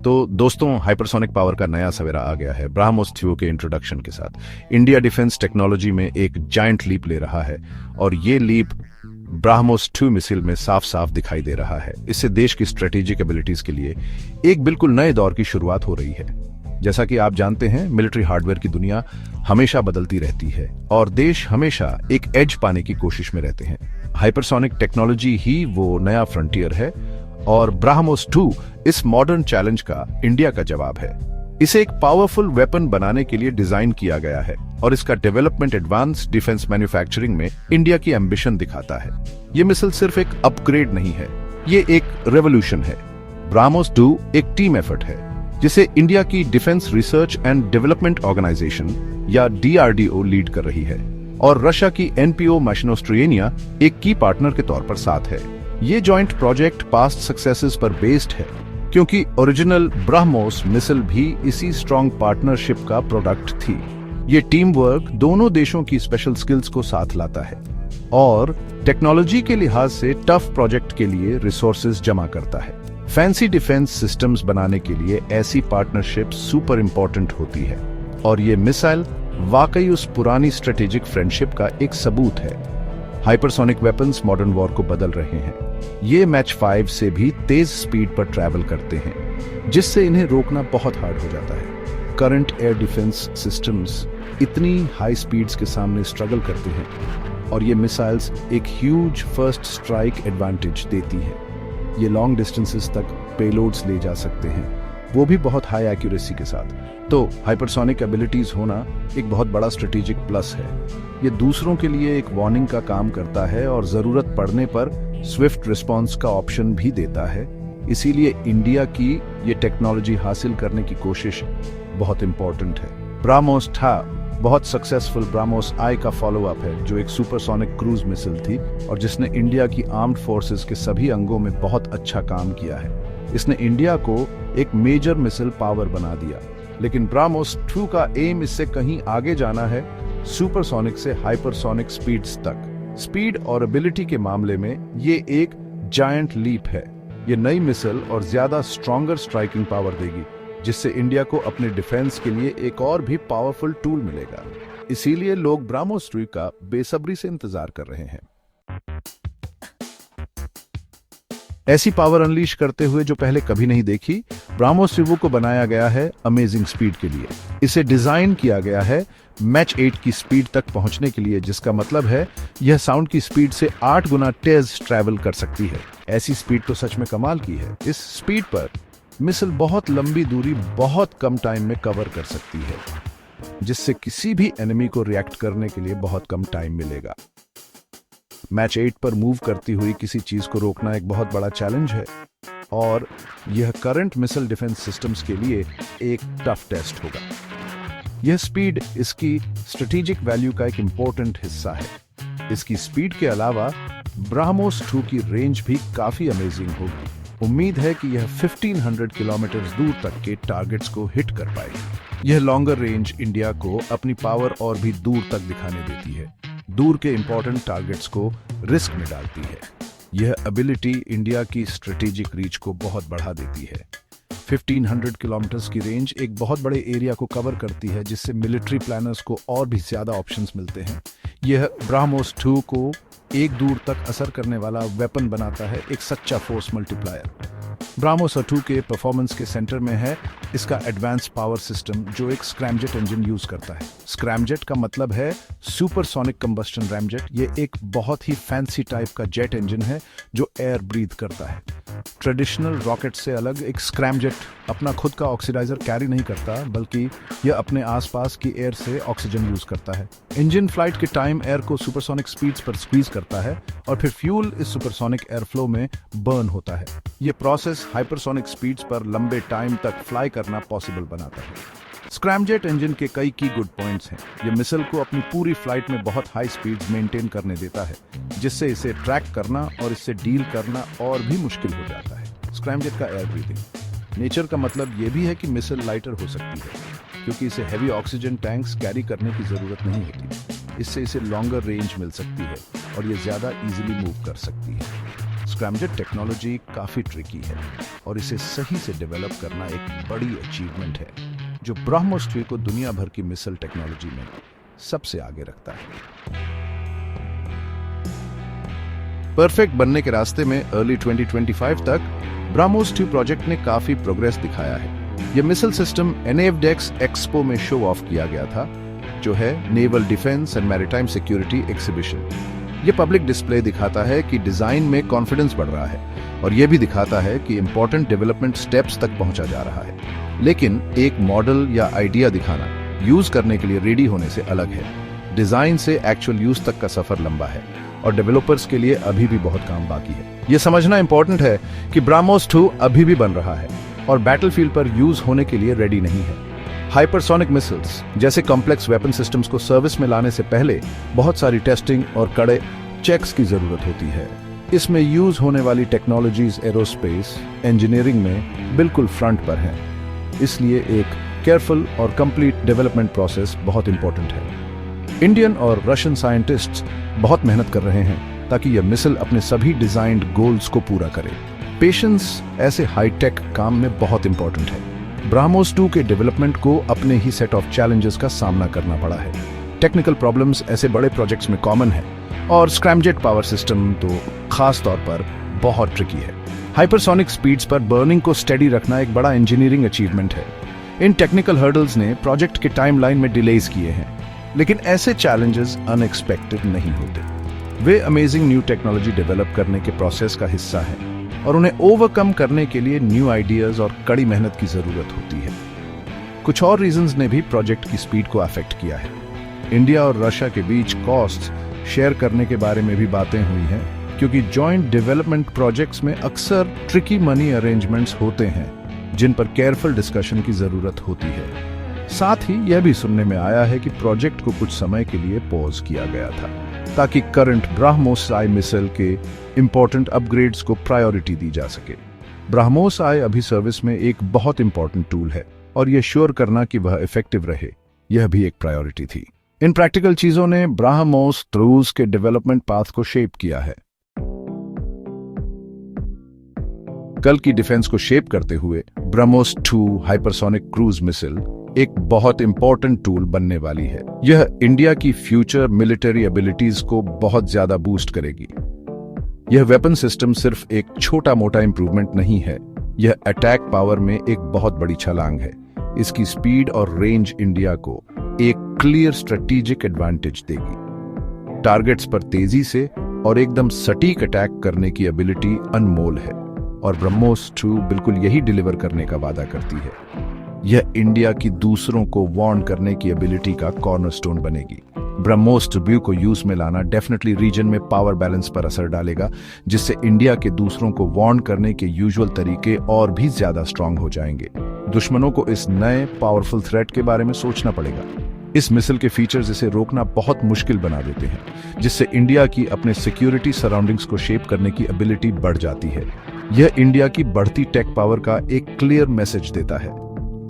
तो दोस्तों, hypersonic power का नया सवेरा आ गया है ब्राह्मोस 2 के इंट्रोडक्शन के साथ। इंडिया डिफेंस टेक्नोलॉजी में एक जायंट लीप ले रहा है और ये लीप ब्राह्मोस 2 मिसाइल में साफ साफ दिखाई दे रहा है। इससे देश की स्ट्रेटेजिक एबिलिटीज के लिए एक बिल्कुल नए दौर की शुरुआत हो रही है। जैसा कि आप जानते हैं, मिलिट्री हार्डवेयर की दुनिया हमेशा बदलती रहती है और देश हमेशा एक एज पाने की कोशिश में रहते हैं। हाइपरसोनिक टेक्नोलॉजी ही वो नया फ्रंटियर है और ब्राह्मोस 2 इस मॉडर्न चैलेंज का इंडिया का जवाब है। इसे एक पावरफुल वेपन बनाने के लिए डिजाइन किया गया है और इसका डेवलपमेंट एडवांस डिफेंस मैन्युफैक्चरिंग में इंडिया की एम्बिशन दिखाता है। ये मिसाइल सिर्फ एक अपग्रेड नहीं है, ये एक रेवोल्यूशन है। ब्राह्मोस 2 एक टीम एफर्ट है जिसे इंडिया की defence research and development organisation या DRDO लीड कर रही है और रशिया की NPO मैशिनोस्ट्रियेनिया एक की पार्टनर के तौर पर साथ है। ये जॉइंट प्रोजेक्ट पास्ट सक्सेसेस पर बेस्ड है क्योंकि ओरिजिनल ब्राह्मोस मिसाइल भी इसी स्ट्रॉन्ग पार्टनरशिप का प्रोडक्ट थी। ये टीम वर्क दोनों देशों की स्पेशल स्किल्स को साथ लाता है और टेक्नोलॉजी के लिहाज से टफ प्रोजेक्ट के लिए रिसोर्सेज जमा करता है। फैंसी डिफेंस सिस्टम्स बनाने के लिए ऐसी पार्टनरशिप सुपर इंपॉर्टेंट होती है और ये मिसाइल वाकई उस पुरानी स्ट्रेटेजिक फ्रेंडशिप का एक सबूत है। हाइपरसोनिक वेपन्स मॉडर्न वॉर को बदल रहे हैं। ये मैच 5 से भी तेज स्पीड पर ट्रैवल करते हैं जिससे इन्हें रोकना बहुत हार्ड हो जाता है। करंट एयर डिफेंस सिस्टम्स इतनी हाई स्पीड्स के सामने स्ट्रगल करते हैं और ये मिसाइल्स एक ह्यूज फर्स्ट स्ट्राइक एडवांटेज देती है। ये लॉन्ग डिस्टेंसेस तक पेलोड्स ले जा सकते हैं, वो भी बहुत हाई एक्यूरेसी के साथ। तो हाइपरसोनिक एबिलिटीज होना एक बहुत बड़ा स्ट्रेटेजिक प्लस है। ये दूसरों के लिए एक वार्निंग का काम करता है और जरूरत पड़ने पर स्विफ्ट रिस्पांस का ऑप्शन भी देता है। इसीलिए इंडिया की ये टेक्नोलॉजी हासिल करने की कोशिश बहुत इंपॉर्टेंट है। ब्राह्मोस था बहुत सक्सेसफुल ब्राह्मोस I का फॉलोअप है जो एक सुपरसोनिक क्रूज मिसाइल थी और जिसने इंडिया की आर्म्ड फोर्सेस के सभी अंगों में बहुत अच्छा काम किया है। इसने इंडिया को एक मेजर मिसाइल पावर बना दिया। लेकिन ब्राह्मोस 2 का एम इससे कहीं आगे जाना है, सुपरसोनिक से हाइपरसोनिक स्पीड्स तक। स्पीड और एबिलिटी के मामले में ये एक जायंट लीप है। ये नई मिसाइल और ज्यादा स्ट्रॉन्गर स्ट्राइकिंग पावर देगी जिससे इंडिया को अपने डिफेंस के लिए एक और भी पावरफुल टूल मिलेगा। इसीलिए लोग ब्राह्मोस 2 का बेसब्री से इंतजार कर रहे हैं। ऐसी पावर अनलीश करते हुए जो पहले कभी नहीं देखी, ब्राह्मोस 2 को बनाया गया है अमेजिंग स्पीड के लिए। इसे डिजाइन किया गया है मैच 8 की स्पीड तक पहुंचने के लिए, जिसका मतलब है यह साउंड की स्पीड से 8 गुना तेज ट्रैवल कर सकती है। ऐसी स्पीड तो सच में कमाल की है। इस स्पीड पर मिसाइल बहुत लंबी दूरी बहुत कम टाइम में कवर कर सकती है जिससे किसी भी एनिमी को रिएक्ट करने के लिए बहुत कम टाइम मिलेगा। मैच 8 पर मूव करती हुई किसी चीज को रोकना एक बहुत बड़ा चैलेंज है और यह करंट मिसाइल डिफेंस सिस्टम्स के लिए एक टफ टेस्ट होगा। यह स्पीड इसकी स्ट्रेटेजिक वैल्यू का एक इंपॉर्टेंट हिस्सा है। इसकी स्पीड के अलावा ब्राह्मोस 2 की रेंज भी काफी अमेजिंग होगी। उम्मीद है कि यह 1500 किलोमीटर दूर तक के टारगेट्स को हिट कर पाएगी। यह लॉन्गर रेंज इंडिया को अपनी पावर और भी दूर तक दिखाने देती है, दूर के इंपॉर्टेंट टारगेट्स को रिस्क में डालती है। यह एबिलिटी इंडिया की स्ट्रेटेजिक रीच को बहुत बढ़ा देती है। 1500 किलोमीटर की रेंज एक बहुत बड़े एरिया को कवर करती है जिससे मिलिट्री प्लानर्स को और भी ज्यादा ऑप्शंस मिलते हैं। यह ब्राह्मोस 2 को एक दूर तक असर करने वाला वेपन बनाता है, एक सच्चा फोर्स मल्टीप्लायर। ब्राह्मोस 2 के परफॉर्मेंस के सेंटर में है इसका एडवांस पावर सिस्टम जो एक स्क्रैमजेट इंजन यूज करता है। स्क्रैमजेट का मतलब है सुपरसोनिक कंबस्टन रैमजेट। ये एक बहुत ही फैंसी टाइप का जेट इंजन है जो एयर ब्रीथ करता है। ट्रेडिशनल रॉकेट से अलग एक स्क्रैमजेट अपना खुद का ऑक्सीडाइजर कैरी नहीं करता, बल्कि यह अपने आसपास की एयर से ऑक्सीजन यूज करता है। इंजन फ्लाइट के टाइम एयर को सुपरसोनिक स्पीड्स पर स्क्वीज करता है और फिर फ्यूल इस सुपरसोनिक एयर फ्लो में बर्न होता है। यह प्रोसेस हाइपरसोनिक स्पीड्स पर लंबे टाइम तक फ्लाई करना पॉसिबल बनाता है। स्क्रैमजेट इंजन के कई की गुड पॉइंट्स हैं। यह मिसाइल को अपनी पूरी फ्लाइट में बहुत हाई स्पीड्स मेंटेन करने देता है जिससे इसे ट्रैक करना और इससे डील करना और भी मुश्किल हो जाता है। स्क्रैमजेट का एयर ब्रीथिंग नेचर का मतलब यह भी है कि मिसाइल लाइटर हो सकती है क्योंकि इसे हैवी ऑक्सीजन टैंक्स कैरी करने की जरूरत नहीं होती। इससे इसे लॉन्गर रेंज मिल सकती है और ये ज्यादा इजीली मूव कर सकती है। स्क्रैमजेट टेक्नोलॉजी काफी ट्रिकी है और इसे सही से डेवलप करना एक बड़ी अचीवमेंट है जो ब्रह्मोस 2 को दुनिया भर की मिसाइल टेक्नोलॉजी में सबसे आगे रखता है। परफेक्ट बनने के रास्ते में अर्ली 2025 तक ब्रह्मोस 2 प्रोजेक्ट ने काफी प्रोग्रेस दिखाया है। यह मिसाइल सिस्टम NAVDEX एक्सपो में शो ऑफ किया गया था, जो है naval defence and maritime security exhibition. यह पब्लिक डिस्प्ले दिखाता है कि डिजाइन में कॉन्फिडेंस बढ़ रहा है और यह भी दिखाता है कि इंपॉर्टेंट डेवलपमेंट स्टेप्स तक पहुंचा जा रहा है। लेकिन एक मॉडल या आइडिया दिखाना यूज करने के लिए रेडी होने से अलग है। डिजाइन से एक्चुअल यूज तक का सफर लंबा है और डेवलपर्स के लिए अभी भी बहुत काम बाकी है। यह समझना इंपॉर्टेंट है कि ब्रह्मोस 2 अभी भी बन रहा है और बैटलफील्ड पर यूज होने के लिए रेडी नहीं है। हाइपरसोनिक मिसाइल्स जैसे कॉम्प्लेक्स वेपन सिस्टम्स को सर्विस में लाने से पहले बहुत सारी टेस्टिंग और कड़े चेक्स की जरूरत होती है। इसमें यूज होने वाली टेक्नोलॉजीज एरोस्पेस इंजीनियरिंग में बिल्कुल फ्रंट पर हैं। इसलिए एक केयरफुल और कंप्लीट डेवलपमेंट प्रोसेस बहुत इंपॉर्टेंट है। इंडियन और रशियन साइंटिस्ट्स बहुत मेहनत कर रहे हैं ताकि यह मिसाइल अपने सभी डिजाइन्ड गोल्स को पूरा करे। पेशेंस ऐसे हाईटेक काम में बहुत इंपॉर्टेंट है। ब्रह्मोस 2 के डेवलपमेंट को अपने ही सेट ऑफ चैलेंजेस का सामना करना पड़ा है। टेक्निकल प्रॉब्लम्स ऐसे बड़े प्रोजेक्ट्स में कॉमन है और स्क्रैमजेट पावर सिस्टम तो खास तौर पर बहुत ट्रिकी है। हाइपरसोनिक स्पीड्स पर बर्निंग को स्टेडी रखना एक बड़ा इंजीनियरिंग अचीवमेंट है। इन टेक्निकल हर्डल्स ने प्रोजेक्ट के टाइमलाइन में डिलेज किए हैं, लेकिन ऐसे चैलेंजेस अनएक्सपेक्टेड नहीं होते। वे अमेजिंग न्यू टेक्नोलॉजी डेवलप करने के प्रोसेस का हिस्सा है और उन्हें ओवरकम करने के लिए न्यू आइडियाज और कड़ी मेहनत की जरूरत होती है। कुछ और रीजंस ने भी प्रोजेक्ट की स्पीड को अफेक्ट किया है। इंडिया और रशिया के बीच कॉस्ट शेयर करने के बारे में भी बातें हुई हैं, क्योंकि जॉइंट डेवलपमेंट प्रोजेक्ट्स में अक्सर ट्रिकी मनी अरेंजमेंट्स होते हैं जिन पर केयरफुल डिस्कशन की जरूरत होती है। साथ ही यह भी सुनने में आया है कि प्रोजेक्ट को कुछ समय के लिए पॉज किया गया था ताकि करंट ब्रह्मोस आई मिसाइल के इंपॉर्टेंट अपग्रेड्स को प्रायोरिटी दी जा सके। ब्रह्मोस आई अभी सर्विस में एक बहुत इंपॉर्टेंट टूल है और यह श्योर करना कि वह इफेक्टिव रहे, यह भी एक प्रायोरिटी थी। इन प्रैक्टिकल चीजों ने ब्रह्मोस क्रूज के डेवलपमेंट पाथ को शेप किया है। कल की डिफेंस को शेप करते हुए ब्रह्मोस 2 हाइपरसोनिक क्रूज मिसाइल एक बहुत इंपॉर्टेंट टूल बनने वाली है। यह इंडिया की फ्यूचर मिलिट्री एबिलिटीज को बहुत ज्यादा बूस्ट करेगी। यह वेपन सिस्टम सिर्फ एक छोटा मोटा इंप्रूवमेंट नहीं है, यह अटैक पावर में एक बहुत बड़ी छलांग है। इसकी स्पीड और रेंज इंडिया को एक क्लियर स्ट्रेटेजिक एडवांटेज देगी। टारगेट्स पर तेजी से और एकदम सटीक अटैक करने की एबिलिटी अनमोल है और ब्रह्मोस 2 बिल्कुल यही डिलीवर करने का वादा करती है। यह इंडिया की दूसरों को वार्न करने की एबिलिटी का कॉर्नरस्टोन बनेगी। ब्रह्मोस 2 को यूज में लाना डेफिनेटली रीजन में पावर बैलेंस पर असर डालेगा, जिससे इंडिया के दूसरों को वार्न करने के यूजुअल तरीके और भी ज्यादा स्ट्रांग हो जाएंगे। दुश्मनों को इस नए पावरफुल थ्रेट के बारे में सोचना पड़ेगा। इस मिसाइल के फीचर्स इसे रोकना बहुत मुश्किल बना देते हैं, जिससे इंडिया की अपने सिक्योरिटी सराउंडिंग्स को शेप करने की एबिलिटी बढ़ जाती है। यह इंडिया की बढ़ती टेक पावर का एक क्लियर मैसेज देता है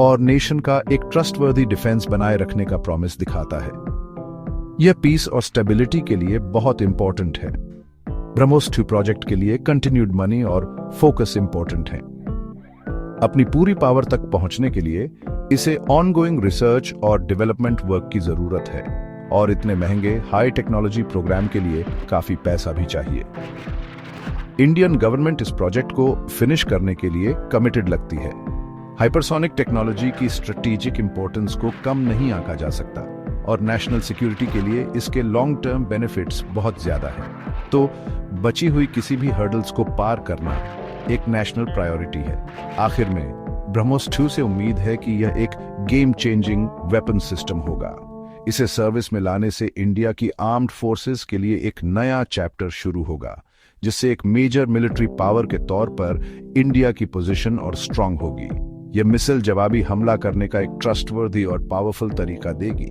और नेशन का एक ट्रस्टवर्दी डिफेंस बनाए रखने का प्रॉमिस दिखाता है। यह पीस और स्टेबिलिटी के लिए बहुत इंपॉर्टेंट है। ब्रह्मोस 2 प्रोजेक्ट के लिए कंटिन्यूड मनी और फोकस इंपॉर्टेंट है। अपनी पूरी पावर तक पहुंचने के लिए इसे ऑनगोइंग रिसर्च और डेवलपमेंट वर्क की जरूरत है और इतने महंगे हाई टेक्नोलॉजी प्रोग्राम के लिए काफी पैसा भी चाहिए। इंडियन गवर्नमेंट इस प्रोजेक्ट को फिनिश करने के लिए कमिटेड लगती है। हाइपरसोनिक टेक्नोलॉजी की स्ट्रेटेजिक इंपॉर्टेंस को कम नहीं आंका जा सकता और नेशनल सिक्योरिटी के लिए इसके लॉन्ग टर्म बेनिफिट्स बहुत ज्यादा है। तो बची हुई किसी भी हर्डल्स को पार करना एक नेशनल प्रायोरिटी है। आखिर में ब्रह्मोस 2 से उम्मीद है कि यह एक गेम चेंजिंग वेपन सिस्टम होगा। इसे सर्विस में लाने से इंडिया की आर्म्ड फोर्सेस के लिए एक नया चैप्टर शुरू होगा, जिससे एक मेजर मिलिट्री पावर के तौर पर इंडिया की पोजीशन और स्ट्रांग होगी। यह मिसाइल जवाबी हमला करने का एक ट्रस्टवर्दी और पावरफुल तरीका देगी।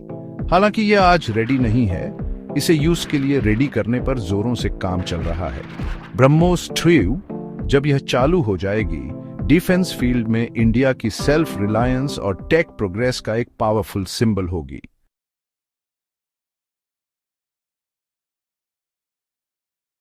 हालांकि यह आज रेडी नहीं है, इसे यूज के लिए रेडी करने पर जोरों से काम चल रहा है। ब्रह्मोस 2 जब यह चालू हो जाएगी, डिफेंस फील्ड में इंडिया की सेल्फ रिलायंस और टेक प्रोग्रेस का एक पावरफुल सिंबल होगी।